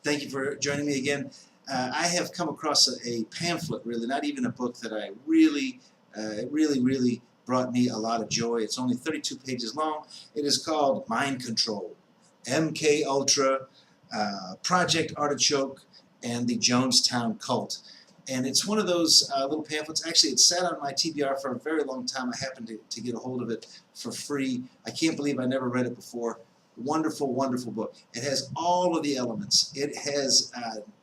Thank you for joining me again. I have come across a pamphlet, really, not even a book, that I really, really brought me a lot of joy. It's only 32 pages long. It is called Mind Control, MK Ultra, Project Artichoke, and the Jonestown Cult. And it's one of those little pamphlets. Actually, it sat on my TBR for a very long time. I happened to get a hold of it for free. I can't believe I never read it before. Wonderful, wonderful book. It has all of the elements. It has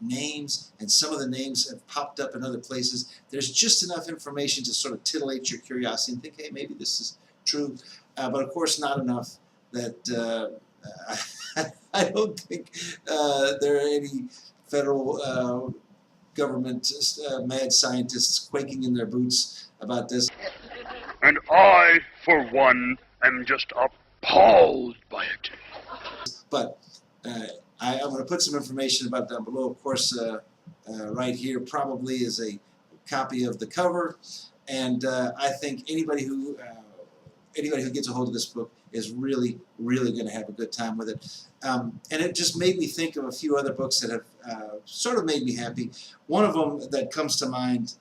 names, and some of the names have popped up in other places. There's just enough information to sort of titillate your curiosity and think, hey, maybe this is true. But of course, not enough that I don't think there are any federal government mad scientists quaking in their boots about this. And I, for one, am just appalled by it. But I'm going to put some information about it down below. Of course, right here probably is a copy of the cover, and I think anybody who gets a hold of this book is really going to have a good time with it. And it just made me think of a few other books that have sort of made me happy. One of them that comes to mind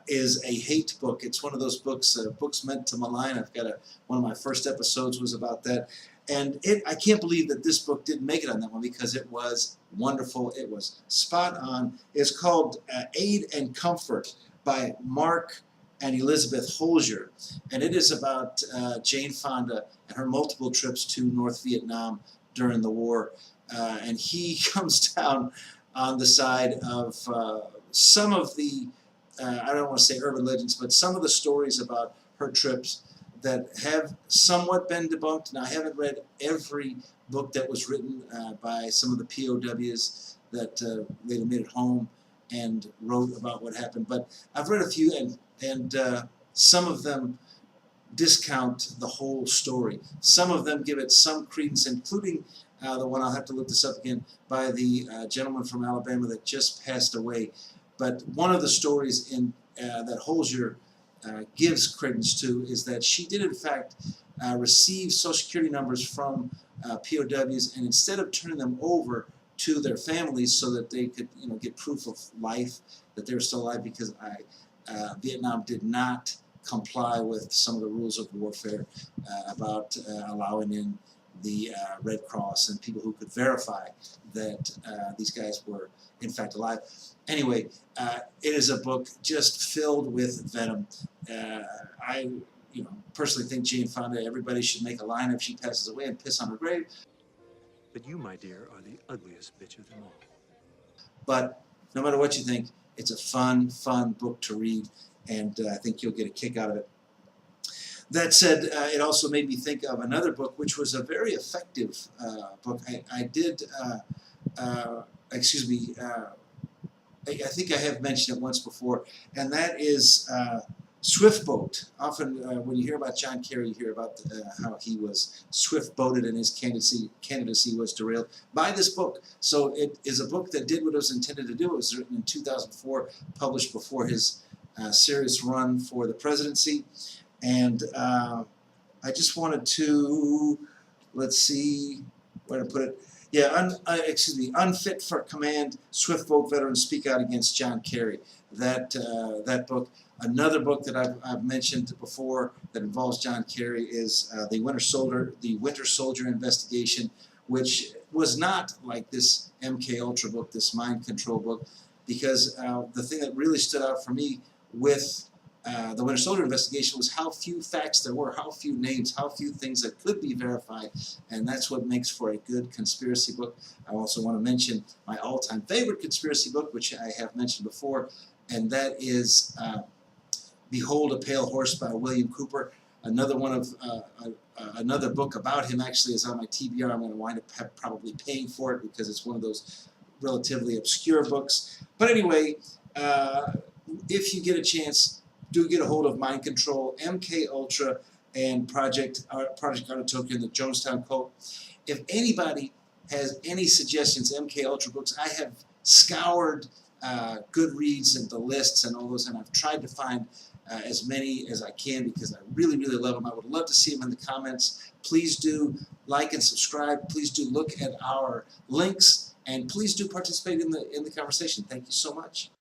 is a hate book. It's one of those books, books meant to malign. I've got one of my first episodes was about that. And I can't believe that this book didn't make it on that one, because it was wonderful. It was spot on. It's called Aid and Comfort by Mark and Elizabeth Holzer. And it is about Jane Fonda and her multiple trips to North Vietnam during the war. And he comes down on the side of some of the I don't want to say urban legends, but some of the stories about her trips that have somewhat been debunked. Now, I haven't read every book that was written by some of the POWs that later made it home and wrote about what happened, but I've read a few, and some of them discount the whole story. Some of them give it some credence, including the one, I'll have to look this up again, by the gentleman from Alabama that just passed away. But one of the stories in that Holzer gives credence to is that she did, in fact, receive Social Security numbers from POWs, and instead of turning them over to their families so that they could, get proof of life, that they were still alive, because Vietnam did not comply with some of the rules of warfare about allowing in the Red Cross and people who could verify that these guys were in fact alive. Anyway, it is a book just filled with venom. I personally think Jane Fonda, everybody should make a line if she passes away and piss on her grave. But you, my dear, are the ugliest bitch of them all. But no matter what you think, it's a fun book to read, and I think you'll get a kick out of it. That said, it also made me think of another book, which was a very effective book. I think I have mentioned it once before, and that is Swift Boat. Often when you hear about John Kerry, you hear about how he was swift boated and his candidacy was derailed by this book. So it is a book that did what it was intended to do. It was written in 2004, published before his serious run for the presidency. And I just wanted to, let's see where to put it. Yeah, Unfit for Command, Swift Boat Veterans Speak Out Against John Kerry. That book. Another book that I've mentioned before that involves John Kerry is the Winter Soldier Investigation, which was not like this MK Ultra book, this Mind Control book, because the thing that really stood out for me with the Winter Soldier Investigation was how few facts there were, how few names, how few things that could be verified, and that's what makes for a good conspiracy book. I also want to mention my all-time favorite conspiracy book, which I have mentioned before, and that is Behold a Pale Horse by William Cooper. Another one of another book about him actually is on my TBR. I'm going to wind up probably paying for it because it's one of those relatively obscure books. But anyway, if you get a chance, do get a hold of Mind Control, MK Ultra, and Project Artichoke and the Jonestown Cult. If anybody has any suggestions, MK Ultra books, I have scoured Goodreads and the lists and all those, and I've tried to find as many as I can because I really love them. I would love to see them in the comments. Please do like and subscribe. Please do look at our links And please do participate in the conversation. Thank you so much.